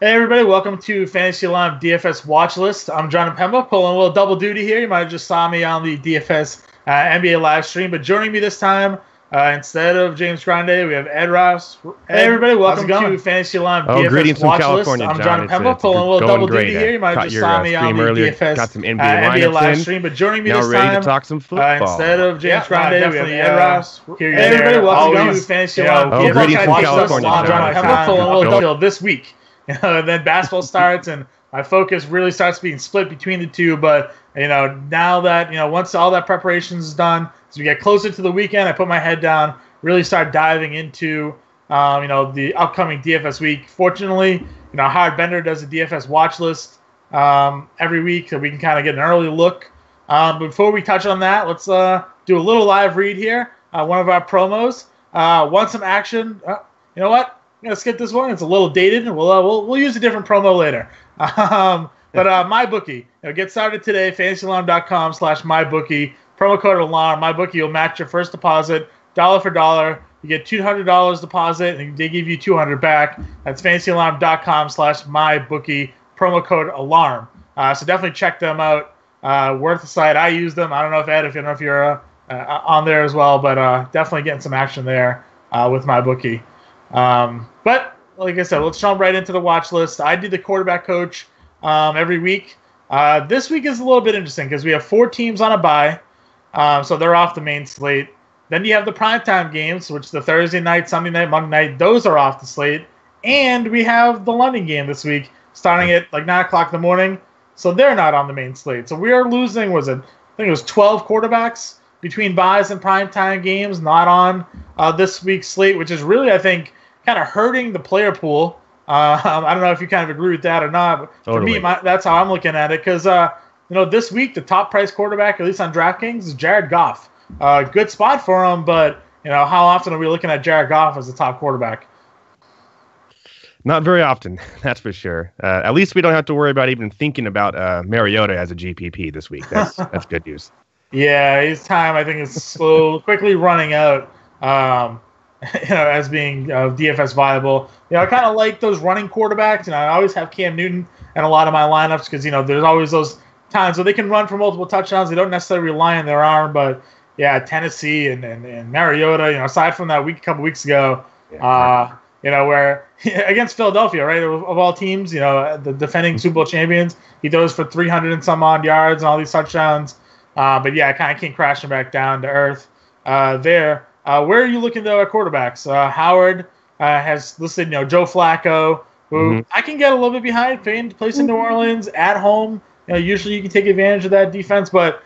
Hey everybody, welcome to Fantasy Alarm DFS Watch List. I'm John Pemba, pulling a little double duty here. You might have just saw me on the DFS NBA live stream, but joining me this time, instead of James Grande, we have Ed Ross. Hey everybody, welcome to Fantasy Alarm DFS Watch List. I'm John Pemba, pulling a little double duty here. You might have just saw me on the DFS NBA live stream, but joining me this time, to talk some football. Instead of James Grande, we have Ed Ross. Hey everybody, welcome to Fantasy Alarm DFS Watch List. I'm John Pemba, pulling a little double this week. And then basketball starts, and my focus really starts being split between the two. But now that once all that preparation is done, as we get closer to the weekend, I put my head down, really start diving into the upcoming DFS week. Fortunately, Howard Bender does a DFS watch list every week, so we can kind of get an early look. Before we touch on that, let's do a little live read here. One of our promos. Want some action? You know what? I'm going to skip this one. It's a little dated, and we'll use a different promo later. But MyBookie. Get started today, fantasyalarm.com/MyBookie. Promo code ALARM. MyBookie will match your first deposit, dollar for dollar. You get $200 deposit, and they give you $200 back. That's fantasyalarm.com/MyBookie. Promo code ALARM. So definitely check them out. Worth the site. I use them. I don't know if Ed, if you're on there as well, but definitely getting some action there with MyBookie. But like I said, let's jump right into the watch list. I do the quarterback coach every week. This week is a little bit interesting because we have 4 teams on a bye, so they're off the main slate. Then you have the primetime games, which the Thursday night, Sunday night, Monday night, those are off the slate. And we have the London game this week starting at like 9 o'clock in the morning, so they're not on the main slate. So we are losing, I think it was 12 quarterbacks between buys and primetime games not on this week's slate, which is really, I think, kind of hurting the player pool. I don't know if you kind of agree with that or not, but totally. For me, that's how I'm looking at it. Because this week the top price quarterback, at least on DraftKings, is Jared Goff. Good spot for him, but how often are we looking at Jared Goff as the top quarterback? Not very often, that's for sure. At least we don't have to worry about even thinking about Mariota as a GPP this week. That's good news. Yeah, his time I think is quickly running out. As being DFS viable. I kind of like those running quarterbacks, and I always have Cam Newton in a lot of my lineups because, there's always those times where they can run for multiple touchdowns. They don't necessarily rely on their arm, but, yeah, Tennessee and Mariota, aside from that a couple weeks ago, where against Philadelphia, right, of all teams, the defending Super Bowl champions, he throws for 300 and some odd yards and all these touchdowns. But, yeah, kind of came crashing back down to earth there. Where are you looking, though, at quarterbacks? Howard has listed, Joe Flacco, who I can get a little bit behind. Plays in New Orleans, at home. Usually you can take advantage of that defense. But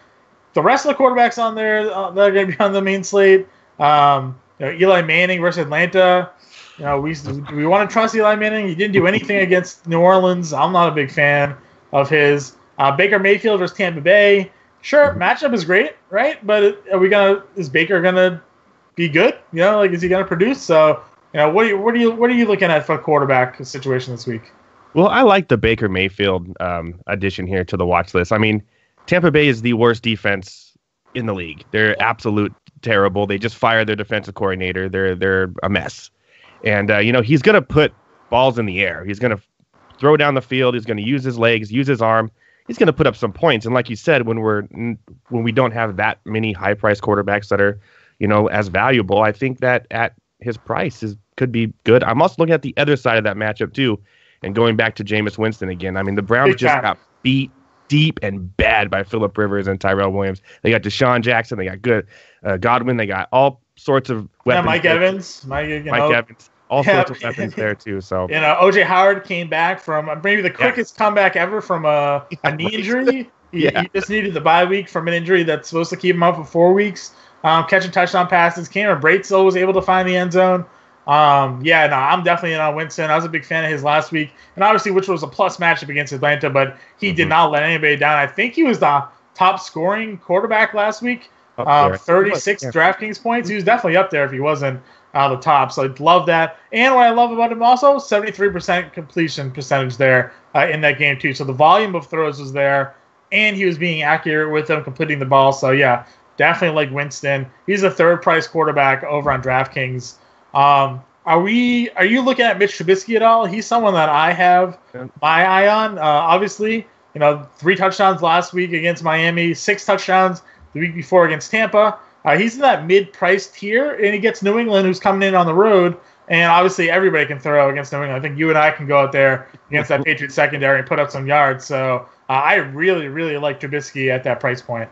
the rest of the quarterbacks on there that are going to be on the main slate, Eli Manning versus Atlanta. We want to trust Eli Manning. He didn't do anything against New Orleans. I'm not a big fan of his. Baker Mayfield versus Tampa Bay. Sure, matchup is great, right? But is Baker going to be good? Is he going to produce? So, what are you looking at for a quarterback situation this week? Well, I like the Baker Mayfield addition here to the watch list. I mean, Tampa Bay is the worst defense in the league. They're absolute terrible. They just fired their defensive coordinator. They're a mess. And he's going to put balls in the air. He's going to throw down the field. He's going to use his legs, use his arm. He's going to put up some points. And like you said, when we don't have that many high-priced quarterbacks that are as valuable, I think that at his price could be good. I'm also looking at the other side of that matchup too, and going back to Jameis Winston again. I mean, the Browns just got beat deep and bad by Phillip Rivers and Tyrell Williams. They got Deshaun Jackson. They got good Godwin. They got all sorts of weapons. Yeah, Mike Evans. All sorts of weapons there too. So OJ Howard came back from maybe the quickest comeback ever from a knee injury. He just needed the bye week from an injury that's supposed to keep him out for 4 weeks. Catching touchdown passes. Cameron Brate's was able to find the end zone. I'm definitely in on Winston. I was a big fan of his last week, and obviously, which was a plus matchup against Atlanta, but he did not let anybody down. I think he was the top scoring quarterback last week. 36 DraftKings points. He was definitely up there if he wasn't the top. So I love that. And what I love about him also, 73% completion percentage there in that game too. So the volume of throws was there, and he was being accurate with them, completing the ball. So definitely like Winston. He's a third price quarterback over on DraftKings. Are you looking at Mitch Trubisky at all? He's someone that I have my eye on. Obviously, 3 touchdowns last week against Miami, 6 touchdowns the week before against Tampa. He's in that mid-price tier, and he gets New England, who's coming in on the road. And obviously, everybody can throw against New England. I think you and I can go out there against that Patriots secondary and put up some yards. So I really, really like Trubisky at that price point.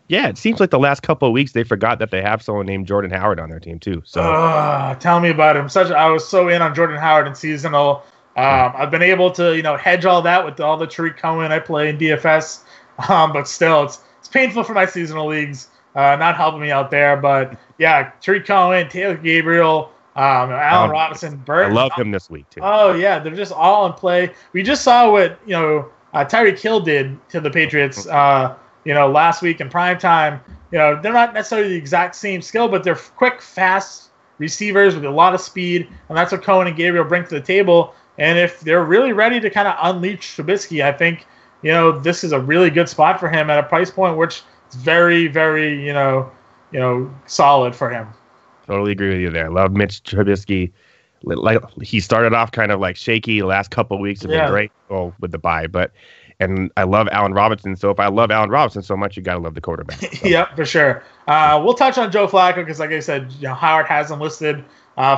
Yeah, it seems like the last couple of weeks they forgot that they have someone named Jordan Howard on their team too. So tell me about him. I was so in on Jordan Howard in seasonal. I've been able to hedge all that with all the Tariq Cohen I play in DFS, but still it's painful for my seasonal leagues. Not helping me out there, but yeah, Tariq Cohen, Taylor Gabriel, Allen Robinson, Burton. I love him this week too. Oh yeah, they're just all in play. We just saw what Tyreek Hill did to the Patriots. Last week in prime time. They're not necessarily the exact same skill, but they're quick, fast receivers with a lot of speed, and that's what Cohen and Gabriel bring to the table. And if they're really ready to kind of unleash Trubisky, I think this is a really good spot for him at a price point which is very, very solid for him. Totally agree with you there. Love Mitch Trubisky. Like he started off kind of like shaky. The last couple of weeks have been great. Well, with the bye, and I love Allen Robinson. So if I love Allen Robinson so much, you got to love the quarterback. So. Yep, for sure. We'll touch on Joe Flacco because, like I said, Howard has him listed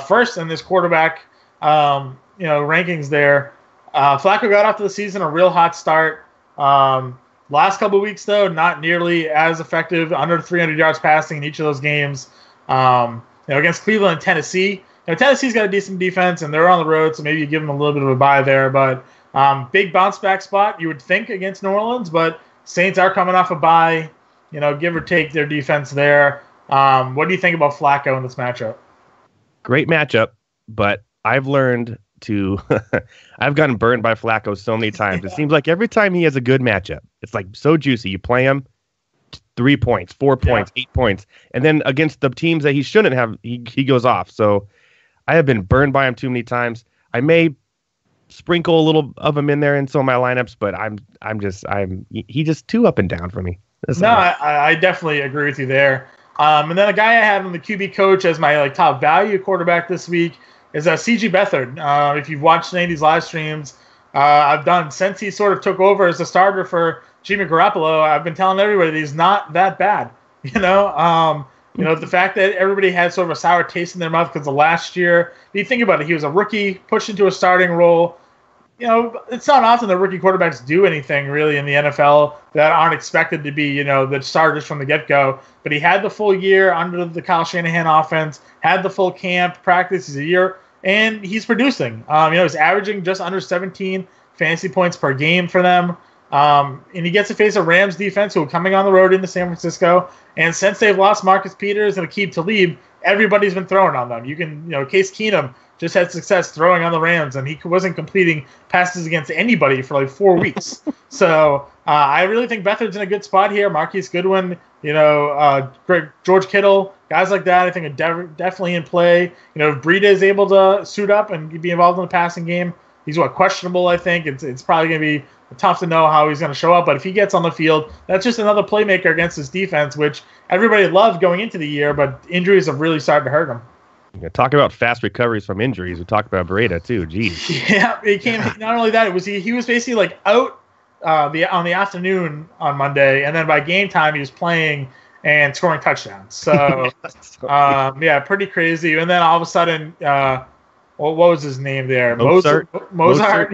first in this quarterback rankings there. Flacco got off to the season a real hot start. Last couple of weeks, though, not nearly as effective, under 300 yards passing in each of those games. Against Cleveland and Tennessee. Tennessee's got a decent defense, and they're on the road, so maybe you give them a little bit of a bye there. But big bounce back spot, you would think, against New Orleans, but Saints are coming off a bye, give or take their defense there. What do you think about Flacco in this matchup? Great matchup, but I've learned to I've gotten burned by Flacco so many times. It seems like every time he has a good matchup, it's like so juicy. You play him 3 points, 4 points, 8 points, and then against the teams that he shouldn't have, he goes off. So I have been burned by him too many times. I may sprinkle a little of him in there in some of my lineups, but he's just too up and down for me. I definitely agree with you there. And then a guy I have in the QB coach as my top value quarterback this week is C.J. Beathard. If you've watched any of these live streams, I've done since he sort of took over as the starter for Jimmy Garoppolo. I've been telling everybody that he's not that bad. The fact that everybody had sort of a sour taste in their mouth because of last year. If you think about it, he was a rookie, pushed into a starting role. It's not often that rookie quarterbacks do anything really in the NFL that aren't expected to be, the starters from the get-go. But he had the full year under the Kyle Shanahan offense, had the full camp, practice, a year, and he's producing. He's averaging just under 17 fantasy points per game for them. And he gets to face a Rams defense who are coming on the road into San Francisco. And since they've lost Marcus Peters and Aqib Talib, everybody's been throwing on them. You can, Case Keenum just had success throwing on the Rams, and he wasn't completing passes against anybody for 4 weeks. So I really think Beathard's in a good spot here. Marquise Goodwin, George Kittle, guys like that, I think are definitely in play. If Breida is able to suit up and be involved in the passing game, he's questionable, I think. It's probably going to be tough to know how he's going to show up, but if he gets on the field, that's just another playmaker against his defense, which everybody loved going into the year, but injuries have really started to hurt him. Yeah, talk about fast recoveries from injuries. We talked about Breida too. Jeez. Yeah, it came. Not only that, he was basically out on the afternoon on Monday, and then by game time he was playing and scoring touchdowns. So pretty crazy. And then all of a sudden, what was his name there? Mozart.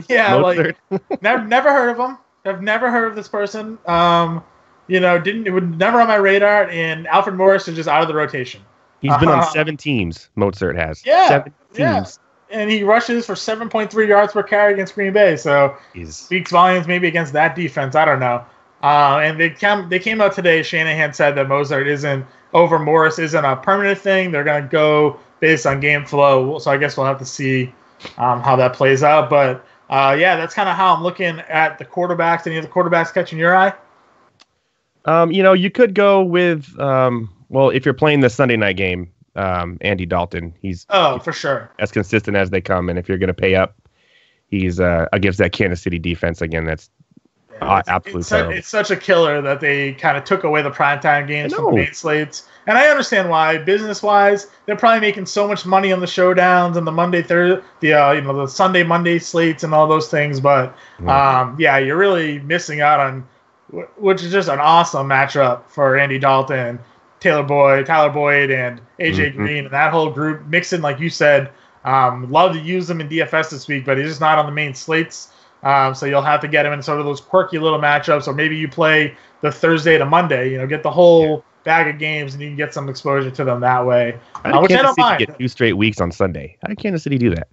Yeah, Mozart. Never heard of him. I've never heard of this person. It would never on my radar. And Alfred Morris is just out of the rotation. He's been on 7 teams. Mozart has. Yeah, 7 teams. Yeah. And he rushes for 7.3 yards per carry against Green Bay. So speaks volumes maybe against that defense. I don't know. And they came out today. Shanahan said that Mozart Morris isn't a permanent thing. They're going to go based on game flow. So I guess we'll have to see how that plays out. But that's kind of how I'm looking at the quarterbacks. Any of the quarterbacks catching your eye? You could go with if you're playing the Sunday night game, Andy Dalton. He's for sure as consistent as they come. And if you're going to pay up, he's against that Kansas City defense again. That's Absolutely terrible. It's such a killer that they kind of took away the primetime games from the main slates. And I understand why. Business-wise, they're probably making so much money on the showdowns and the the Sunday, Monday slates and all those things. But you're really missing out on, which is just an awesome matchup for Andy Dalton, Tyler Boyd, and AJ Green, and that whole group. Mixon, like you said, love to use them in DFS this week, but he's just not on the main slates. So you'll have to get him in sort of those quirky little matchups, or maybe you play the Thursday to Monday. Get the whole bag of games, and you can get some exposure to them that way. Which I don't mind. Get 2 straight weeks on Sunday. How did Kansas City do that?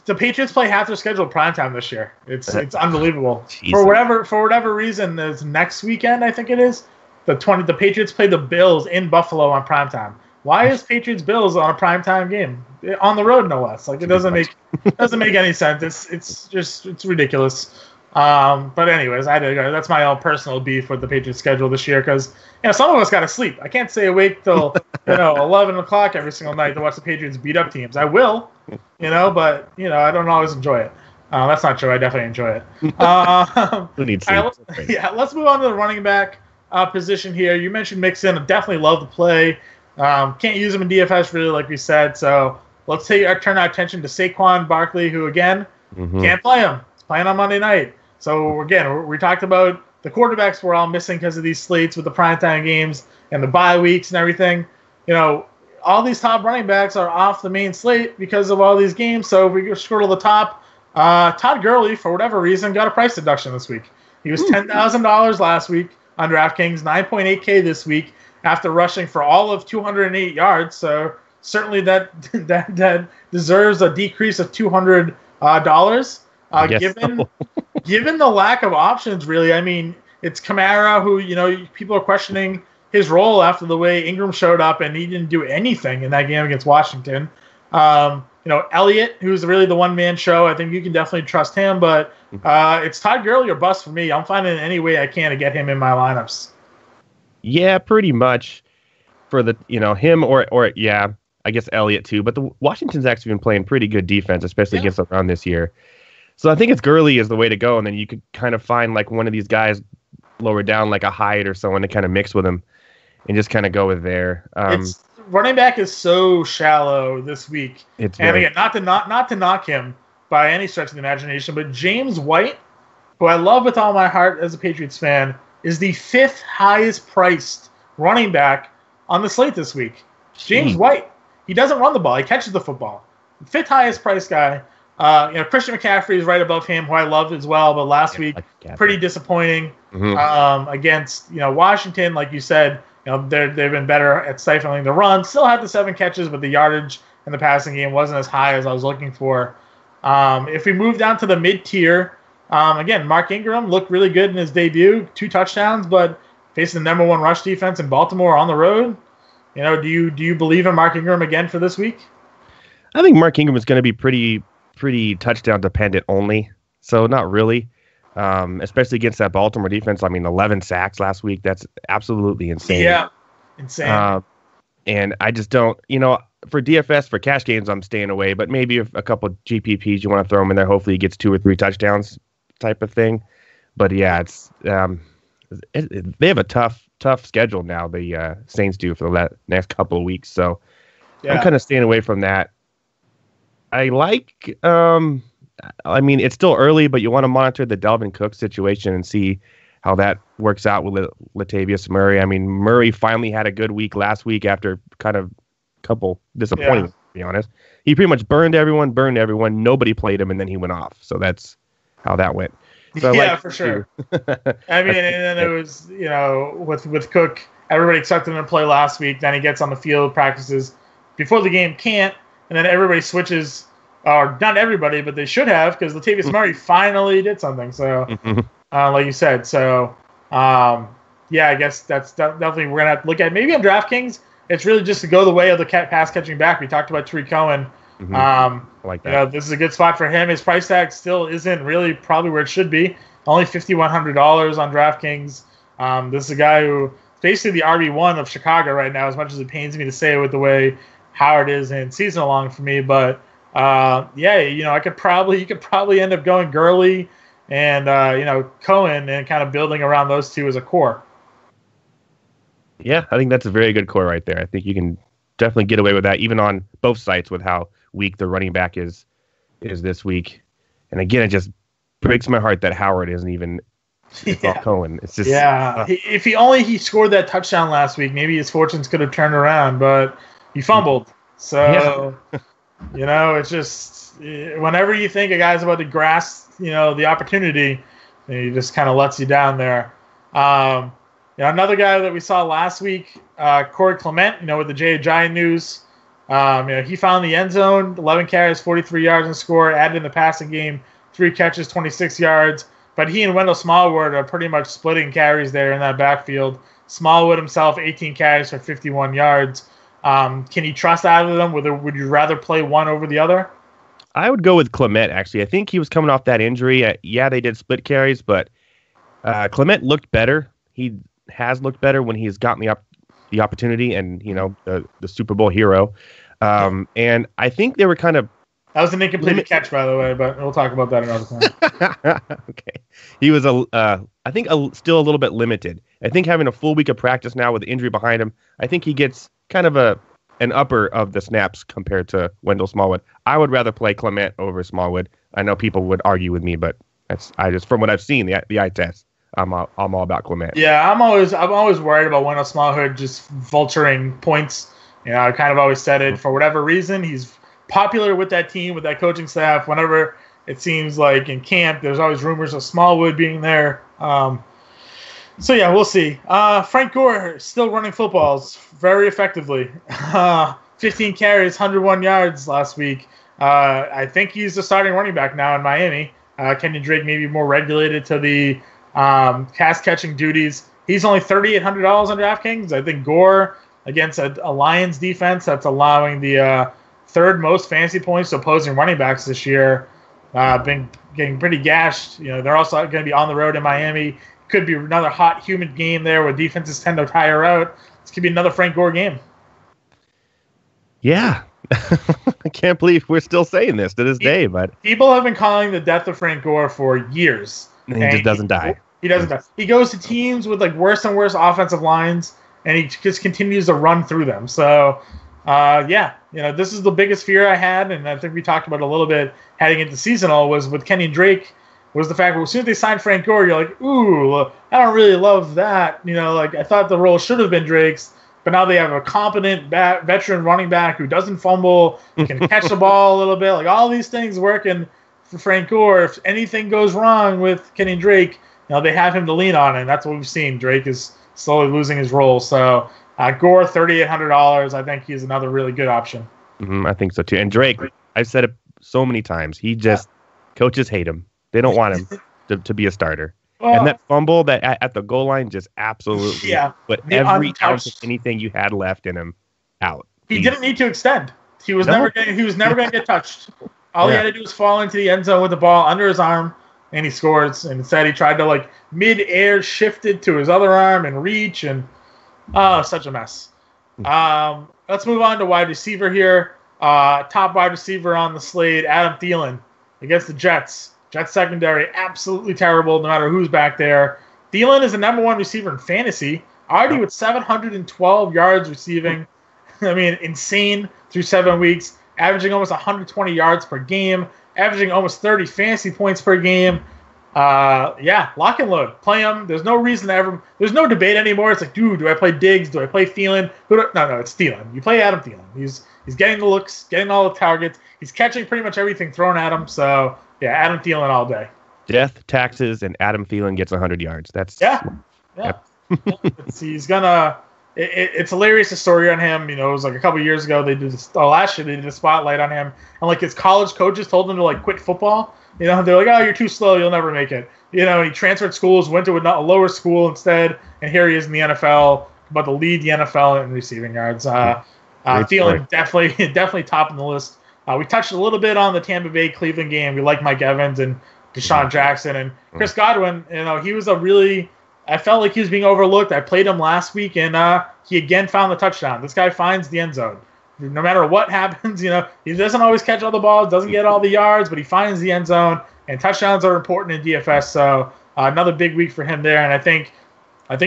The Patriots play half their schedule primetime this year. It's unbelievable. For whatever reason, there's next weekend, I think it is. The Patriots play the Bills in Buffalo on primetime. Why is Patriots Bills on a primetime game on the road, no less? Like, it doesn't make any sense. It's ridiculous. But anyways, that's my own personal beef with the Patriots schedule this year, because some of us got to sleep. I can't stay awake till 11 o'clock every single night to watch the Patriots beat up teams. I will, but I don't always enjoy it. That's not true. I definitely enjoy it. Who needs sleep? Let's move on to the running back position here. You mentioned Mixon. I definitely love to play. Can't use him in DFS really, like we said. So let's turn our attention to Saquon Barkley, who again can't play him. He's playing on Monday night. So again, we talked about the quarterbacks we're all missing because of these slates with the primetime games and the bye weeks and everything. All these top running backs are off the main slate because of all these games. So if we scroll to the top, Todd Gurley, for whatever reason, got a price deduction this week. He was $10,000 last week on DraftKings, 9.8K this week after rushing for all of 208 yards. So certainly that deserves a decrease of $200. Given the lack of options, really. I mean, it's Kamara who, people are questioning his role after the way Ingram showed up, and he didn't do anything in that game against Washington. Elliott, who's really the one-man show. I think you can definitely trust him, but it's Todd Gurley or bust for me. I'm finding any way I can to get him in my lineups. Yeah, pretty much for the, him or I guess Elliott too. But the Washington's actually been playing pretty good defense, especially against the run this year. So I think it's Gurley is the way to go, and then you could kind of find like one of these guys lower down, like a Hyde or someone to kind of mix with him, and just kind of go with there. Running back is so shallow this week, again, not to knock him by any stretch of the imagination, but James White, who I love with all my heart as a Patriots fan, is the 5th highest priced running back on the slate this week. James White, he doesn't run the ball; he catches the football. 5th highest priced guy. Christian McCaffrey is right above him, who I love as well, but last week pretty disappointing against Washington. Like you said, they've been better at stifling the run. Still had the 7 catches, but the yardage in the passing game wasn't as high as I was looking for. If we move down to the mid tier, again, Mark Ingram looked really good in his debut, 2 touchdowns, but facing the #1 rush defense in Baltimore on the road. Do you believe in Mark Ingram again for this week? I think Mark Ingram is going to be pretty touchdown dependent only, so not really, especially against that Baltimore defense. I mean, 11 sacks last week. That's absolutely insane. Yeah, insane. And I just don't, for DFS, for cash games, I'm staying away, but maybe if a couple GPPs you want to throw him in there, hopefully he gets 2 or 3 touchdowns type of thing. But yeah, it's they have a tough schedule now, the Saints do, for the next couple of weeks, so I'm kind of staying away from that. I like, it's still early, but you want to monitor the Dalvin Cook situation and see how that works out with Latavius Murray. I mean, Murray finally had a good week last week after kind of a couple disappointing, to be honest. He pretty much burned everyone. Nobody played him, and then he went off. So that's how that went. So for sure. I mean, and then it was, with Cook, everybody expected him to play last week. Then he gets on the field, practices before the game, can't. And then everybody switches, or not everybody, but they should have, because Latavius Murray finally did something. So, like you said, I guess that's definitely we're gonna have to look at. Maybe on DraftKings, it's really just to go the way of the pass catching back. We talked about Tariq Cohen. I like that. This is a good spot for him. His price tag still isn't really probably where it should be. Only $5,100 on DraftKings. This is a guy who basically the RB1 of Chicago right now, as much as it pains me to say it with the way Howard is in season long for me, but you could probably end up going Gurley and Cohen, and kind of building around those two as a core. Yeah, I think that's a very good core right there. I think you can definitely get away with that, even on both sites with how weak the running back is this week. And again, it just breaks my heart that Howard isn't even all Cohen. It's just if he scored that touchdown last week, maybe his fortunes could have turned around, but he fumbled. So it's just whenever you think a guy's about to grasp the opportunity, he just kind of lets you down there. Another guy that we saw last week, Corey Clement, with the Jay Ajayi news. He found the end zone, 11 carries, 43 yards and score, added in the passing game, 3 catches, 26 yards. But he and Wendell Smallwood are pretty much splitting carries there in that backfield. Smallwood himself, 18 carries for 51 yards. Can you trust either of them? Would you rather play one over the other? I would go with Clement, actually. I think he was coming off that injury. They did split carries, but Clement looked better. He has looked better when he's gotten the opportunity, and the Super Bowl hero. And I think they were kind of. That was an incomplete catch, by the way, but we'll talk about that another time. Okay, he was I think still a little bit limited. I think having a full week of practice now with the injury behind him, I think he gets kind of an upper of the snaps compared to Wendell Smallwood. I would rather play Clement over Smallwood. I know people would argue with me, but I just from what I've seen the eye test. I'm all about Clement. Yeah, I'm always worried about Wendell Smallwood just vulturing points. I kind of always said it for whatever reason. He's popular with that team, with that coaching staff. Whenever it seems like in camp, there's always rumors of Smallwood being there. So yeah, we'll see. Frank Gore still running footballs very effectively. 15 carries, 101 yards last week. I think he's the starting running back now in Miami. Kenyon Drake maybe more regulated to the pass catching duties. He's only $3,800 on DraftKings. I think Gore against a Lions defense that's allowing the third most fantasy points to opposing running backs this year. Been getting pretty gashed. They're also going to be on the road in Miami. Could be another hot, humid game there where defenses tend to tire out. This could be another Frank Gore game. Yeah. I can't believe we're still saying this to this day, but people have been calling the death of Frank Gore for years. And he just doesn't die. He doesn't die. He goes to teams with worse and worse offensive lines, and he just continues to run through them. So, this is the biggest fear I had, and I think we talked about it a little bit heading into seasonal, was with Kenyon Drake, was the fact that as soon as they signed Frank Gore, you're like, ooh, I don't really love that. I thought the role should have been Drake's, but now they have a competent veteran running back who doesn't fumble, can catch the ball a little bit. All these things working for Frank Gore. If anything goes wrong with Kenyon Drake, they have him to lean on, and that's what we've seen. Drake is slowly losing his role. So Gore, $3,800. I think he's another really good option. I think so too. And Drake, I've said it so many times. Coaches hate him. They don't want him to be a starter. Well, and that fumble that at the goal line just absolutely put every ounce of anything you had left in him out. He didn't need to extend. He was never going to get touched. All he had to do was fall into the end zone with the ball under his arm, and he scores. And instead, he tried to mid-air shifted to his other arm and reach, and such a mess. Let's move on to wide receiver here. Top wide receiver on the slate, Adam Thielen against the Jets. Jets secondary, absolutely terrible no matter who's back there. Thielen is the number one receiver in fantasy, already with 712 yards receiving. I mean, insane through 7 weeks, averaging almost 120 yards per game, averaging almost 30 fantasy points per game. Lock and load. Play him. There's no reason to ever. There's no debate anymore. It's dude, do I play Diggs? Do I play Thielen? No, it's Thielen. You play Adam Thielen. He's getting the looks, getting all the targets. He's catching pretty much everything thrown at him. So, Adam Thielen all day. Death, taxes, and Adam Thielen gets 100 yards. That's He's gonna. It's hilarious, the story on him. It was a couple years ago. Last year they did a spotlight on him, and his college coaches told him to quit football. They're like, oh, you're too slow, you'll never make it. He transferred schools, went to a lower school instead, and here he is in the NFL, about to lead the NFL in receiving yards. Thielen definitely top on the list. We touched a little bit on the Tampa Bay Cleveland game. We like Mike Evans and Deshaun Jackson and Chris Godwin. He was I felt like he was being overlooked. I played him last week, and he again found the touchdown. This guy finds the end zone. No matter what happens, he doesn't always catch all the balls, doesn't get all the yards, but he finds the end zone, and touchdowns are important in DFS. So another big week for him there, and I think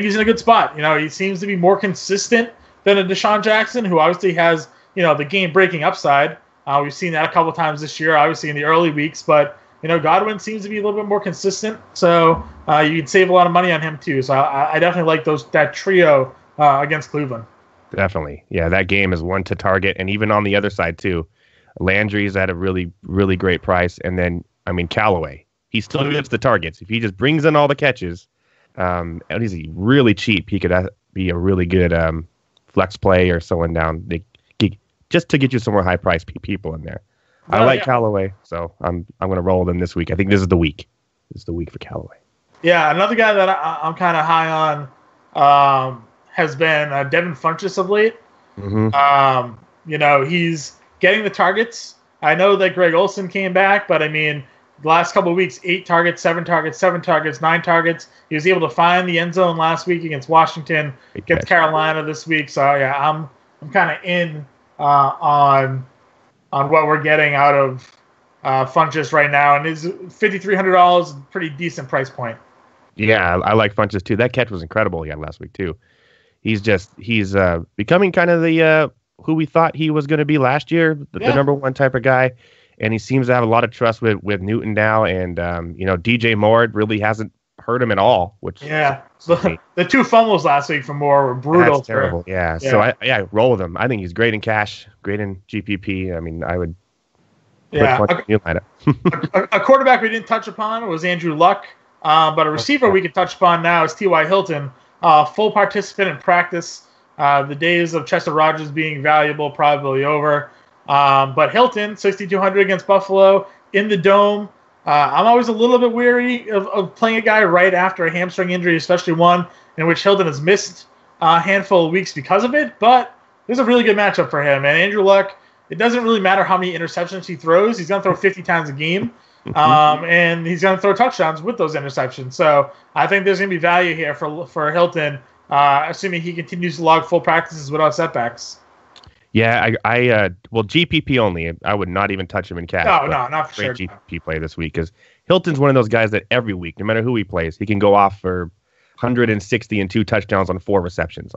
he's in a good spot. He seems to be more consistent than a Deshaun Jackson, who obviously has the game-breaking upside. We've seen that a couple times this year, obviously in the early weeks, but Godwin seems to be a little bit more consistent, so you can save a lot of money on him too. So I definitely like that trio against Cleveland. Definitely. Yeah, that game is one to target. And even on the other side, too, Landry's at a really, really great price. And then, Callaway, he still gets the targets. If he just brings in all the catches, and he's really cheap, he could be a really good flex play or someone down just to get you some more high-priced people in there. I like Callaway, so I'm going to roll them this week. I think this is the week. This is the week for Callaway. Yeah, another guy that I'm kind of high on has been Devin Funchess of late. Mm-hmm. He's getting the targets. I know that Greg Olsen came back, but the last couple of weeks, 8 targets, 7 targets, 7 targets, 9 targets. He was able to find the end zone last week against Washington, against Carolina this week. So yeah, I'm kind of in on what we're getting out of Funchess right now, and his $5,300 is a pretty decent price point. Yeah, I like Funchess too. That catch was incredible he had last week too. He's becoming kind of the who we thought he was going to be last year, the number one type of guy, and he seems to have a lot of trust with Newton now, and DJ Moore really hasn't hurt him at all. Which the 2 fumbles last week from Moore were brutal. That's terrible. Yeah. So I roll with him. I think he's great in cash, great in GPP. I would. A quarterback we didn't touch upon was Andrew Luck, but a receiver we can touch upon now is T.Y. Hilton. Full participant in practice. The days of Chester Rogers being valuable probably over. But Hilton, 6,200 against Buffalo in the Dome. I'm always a little bit weary of playing a guy right after a hamstring injury, especially one in which Hilton has missed a handful of weeks because of it. But there's a really good matchup for him. And Andrew Luck, it doesn't really matter how many interceptions he throws. He's going to throw 50 times a game. And he's going to throw touchdowns with those interceptions. So I think there's going to be value here for Hilton, assuming he continues to log full practices without setbacks. Yeah, well, GPP only. I would not even touch him in cash. No, not for sure. GPP play this week because Hilton's one of those guys that every week, no matter who he plays, he can go off for 160 and 2 touchdowns on 4 receptions.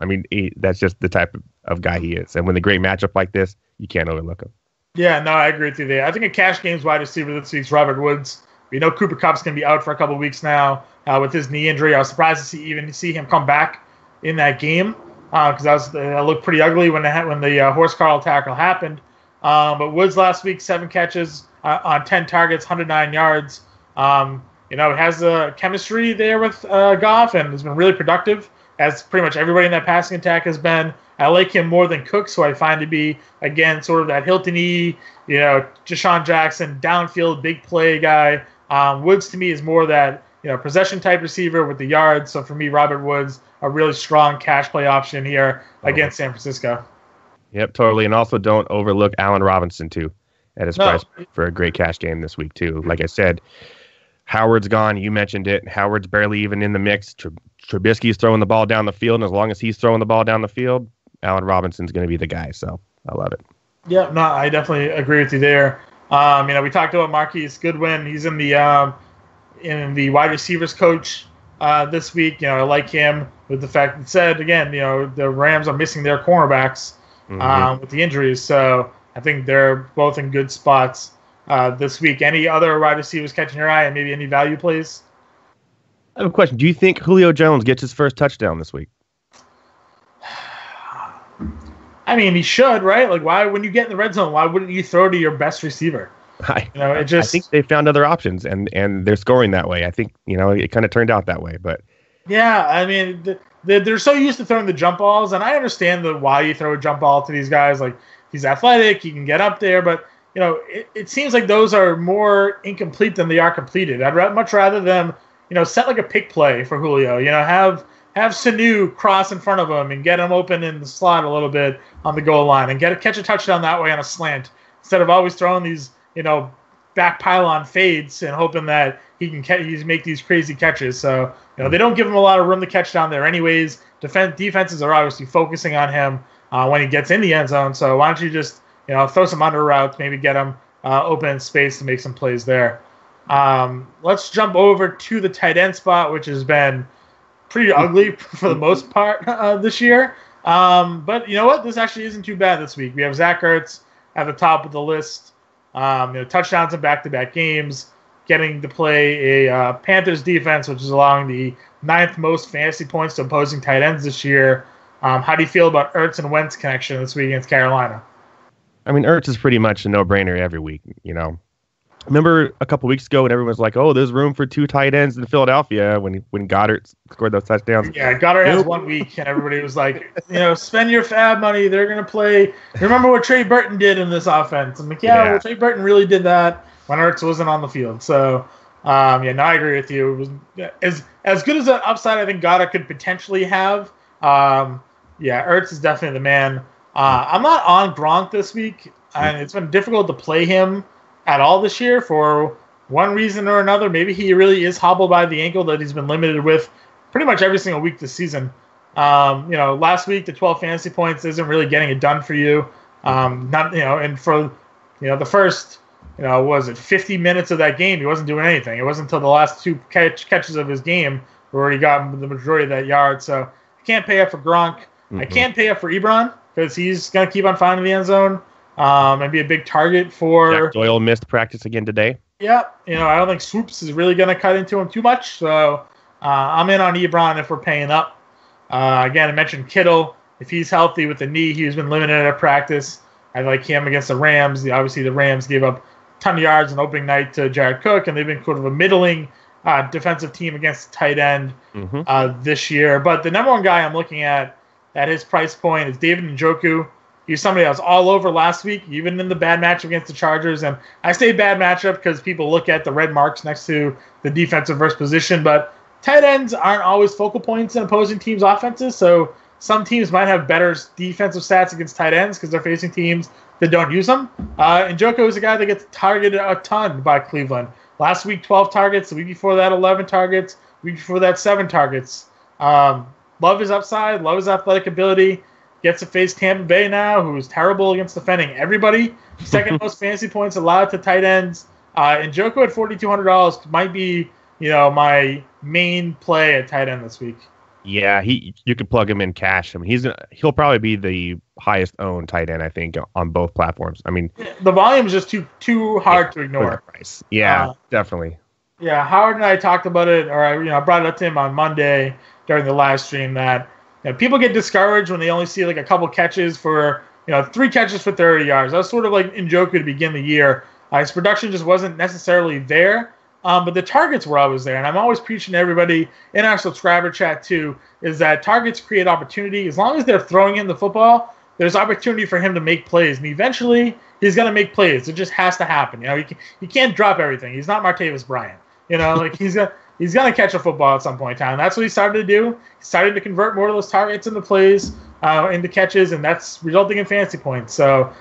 That's just the type of guy he is. And with a great matchup like this, you can't overlook him. Yeah, no, I agree with you there. I think a cash game's wide receiver this week's Robert Woods. We know Cooper Kupp's going to be out for a couple of weeks now with his knee injury. I was surprised to see him come back in that game because that looked pretty ugly when the horse collar tackle happened. But Woods last week, 7 catches on 10 targets, 109 yards. It has a chemistry there with Goff and has been really productive, as pretty much everybody in that passing attack has been. I like him more than Cooks, who I find to be, again, sort of that Hilton-y, Deshaun Jackson, downfield, big play guy. Woods, to me, is more that, possession-type receiver with the yards. So for me, Robert Woods, a really strong cash play option here against San Francisco. Yep, totally. And also don't overlook Allen Robinson, too, at his price for a great cash game this week, too. Like I said, Howard's gone. You mentioned it. Howard's barely even in the mix. Trubisky's throwing the ball down the field, and as long as he's throwing the ball down the field, Allen Robinson's going to be the guy, so I love it. Yeah, no, I definitely agree with you there. We talked about Marquise Goodwin. He's in the wide receivers coach this week. I like him with the fact that said again, the Rams are missing their cornerbacks with the injuries, so I think they're both in good spots this week. Any other wide receivers catching your eye, and maybe any value plays? I have a question. Do you think Julio Jones gets his first touchdown this week? He should, right? Like, why, when you get in the red zone, why wouldn't you throw to your best receiver? I think they found other options, and they're scoring that way. I think, it kind of turned out that way. But yeah, they're so used to throwing the jump balls, and I understand why you throw a jump ball to these guys. Like, he's athletic, he can get up there, but it seems like those are more incomplete than they are completed. I'd much rather them, set like a pick play for Julio. Have Sanu cross in front of him and get him open in the slot a little bit on the goal line and catch a touchdown that way on a slant instead of always throwing these, back pylon fades and hoping that he can make these crazy catches. So, they don't give him a lot of room to catch down there anyways. Defenses are obviously focusing on him when he gets in the end zone. So why don't you just, throw some under routes, maybe get him open in space to make some plays there. Let's jump over to the tight end spot, which has been pretty ugly for the most part this year. But you know what? This actually isn't too bad this week. We have Zach Ertz at the top of the list. Touchdowns in back-to-back games, getting to play a Panthers defense, which is allowing the 9th most fantasy points to opposing tight ends this year. How do you feel about Ertz and Wentz connection this week against Carolina? I mean, Ertz is pretty much a no-brainer every week, Remember a couple weeks ago when everyone was like, "Oh, there's room for 2 tight ends in Philadelphia," when Goddard scored those touchdowns. Yeah, Goddard has 1 week, and everybody was like, spend your fab money. They're going to play. Remember what Trey Burton did in this offense? I'm like, well, Trey Burton really did that when Ertz wasn't on the field. So, I agree with you. It was as good as an upside I think Goddard could potentially have. Ertz is definitely the man. I'm not on Gronk this week, and it's been difficult to play him at all this year for one reason or another. Maybe he really is hobbled by the ankle that he's been limited with pretty much every single week this season. Last week the 12 fantasy points isn't really getting it done for you. And for the first 50 minutes of that game he wasn't doing anything. It wasn't until the last 2 catches of his game where he got the majority of that yard. So I can't pay up for Gronk. Mm-hmm. I can't pay up for Ebron because he's gonna keep on finding the end zone. And be a big target for Jack Doyle missed practice again today. Yeah, I don't think Swoops is really going to cut into him too much. So I'm in on Ebron if we're paying up. Again, I mentioned Kittle. If he's healthy with the knee, he's been limited at practice. I like him against the Rams. Obviously, the Rams gave up a ton of yards on opening night to Jared Cook, and they've been sort of a middling defensive team against the tight end this year. But the number one guy I'm looking at his price point is David Njoku. He's somebody that was all over last week, even in the bad matchup against the Chargers. And I say bad matchup because people look at the red marks next to the defensive versus position. But tight ends aren't always focal points in opposing teams' offenses. So some teams might have better defensive stats against tight ends because they're facing teams that don't use them. And Njoku is a guy that gets targeted a ton by Cleveland. Last week, 12 targets. The week before that, 11 targets. The week before that, 7 targets. Love his upside. Love his athletic ability. Gets to face Tampa Bay now, who's terrible against defending everybody. Second most fantasy points allowed to tight ends. And Njoku at $4,200 might be, my main play at tight end this week. Yeah, you could plug him in cash. I mean, he'll probably be the highest owned tight end, I think, on both platforms. I mean, the volume is just too hard to ignore. Price. Yeah, definitely. Yeah, Howard and I talked about it, or I brought it up to him on Monday during the live stream that. People get discouraged when they only see like a couple catches for, 3 catches for 30 yards. That was sort of like Njoku to begin the year. His production just wasn't necessarily there, but the targets were always there. And I'm always preaching to everybody in our subscriber chat too, is that targets create opportunity. As long as they're throwing in the football, there's opportunity for him to make plays. And eventually he's going to make plays. It just has to happen. He can't drop everything. He's not Martavis Bryant. He's going to catch a football at some point in time. That's what he started to do. He started to convert more of those targets into plays, into catches, and that's resulting in fantasy points. So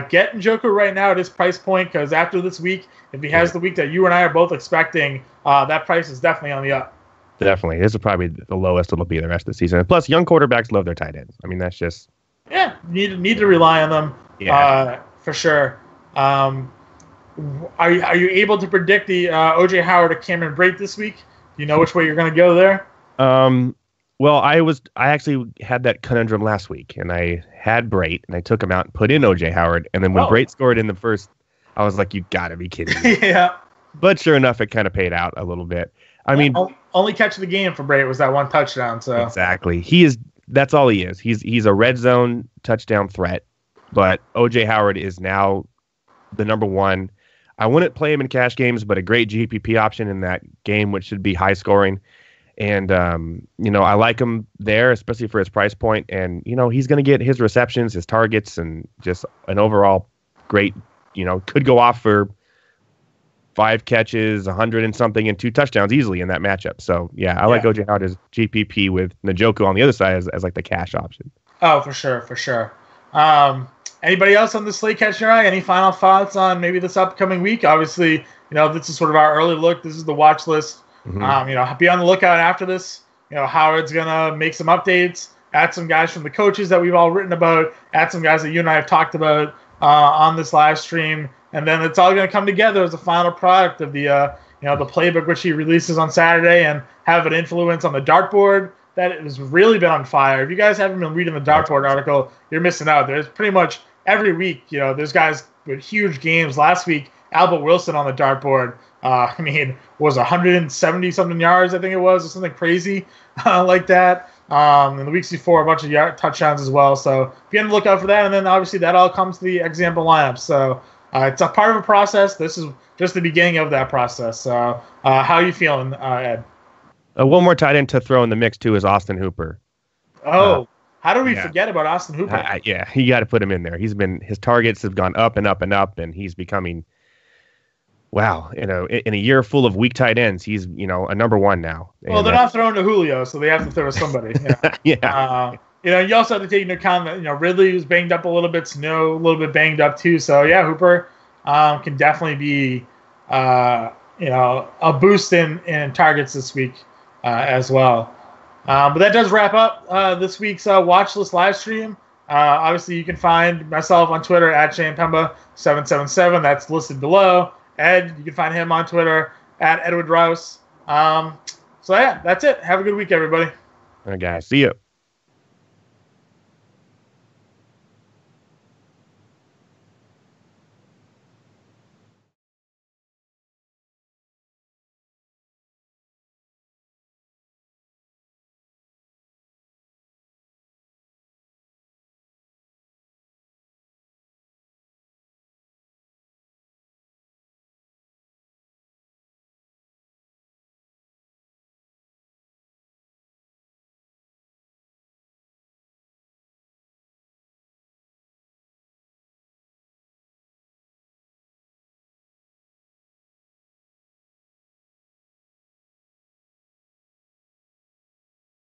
get Njoku right now at his price point because after this week, if he has the week that you and I are both expecting, that price is definitely on the up. Definitely. This is probably the lowest it'll be the rest of the season. Plus, young quarterbacks love their tight ends. I mean, that's just... Yeah, need to rely on them for sure. Are you able to predict the O.J. Howard or Cameron Brate this week? Do you know which way you're going to go there? Well, I actually had that conundrum last week, and I had Brate, and I took him out and put in O.J. Howard, and then when Brate scored in the first, I was like, you got to be kidding me. Yeah. But sure enough, it kind of paid out a little bit. I mean, only catch of the game for Brate was that one touchdown. So exactly, that's all he is. He's a red zone touchdown threat, but O.J. Howard is now the number one. I wouldn't play him in cash games, but a great GPP option in that game, which should be high scoring. And, I like him there, especially for his price point. And, he's going to get his receptions, his targets, and just an overall great, could go off for 5 catches, 100 and something, and 2 touchdowns easily in that matchup. So, yeah, I like O.J. Howard as GPP with Njoku on the other side as like the cash option. Oh, for sure. Anybody else on the slate catch your eye? Any final thoughts on maybe this upcoming week? Obviously, this is sort of our early look. This is the watch list. Mm-hmm. Be on the lookout after this. Howard's going to make some updates, add some guys from the coaches that we've all written about, add some guys that you and I have talked about on this live stream. And then it's all going to come together as a final product of the the playbook which he releases on Saturday and have an influence on the dartboard that has really been on fire. If you guys haven't been reading the dartboard article, you're missing out. There's pretty much every week, there's guys with huge games. Last week, Albert Wilson on the dartboard, was 170 something yards, I think it was, or something crazy like that. And the weeks before, a bunch of touchdowns as well. So be on the lookout for that. And then obviously that all comes to the example lineup. So it's a part of a process. This is just the beginning of that process. So how are you feeling, Ed? One more tight end to throw in the mix too is Austin Hooper. Oh, how do we forget about Austin Hooper? Yeah, you got to put him in there. His targets have gone up and up and up, and he's becoming, wow, in a year full of weak tight ends, he's a number one now. Well, they're not throwing to Julio, so they have to throw to somebody. Yeah. You also have to take into account that Ridley was banged up a little bit, Snow a little bit banged up too. So yeah, Hooper can definitely be a boost in targets this week as well. But that does wrap up this week's watch list live stream. Obviously, you can find myself on Twitter at ShanePemba777. That's listed below. Ed, you can find him on Twitter at Edward Rouse. So yeah, that's it. Have a good week, everybody. All right, guys. See you.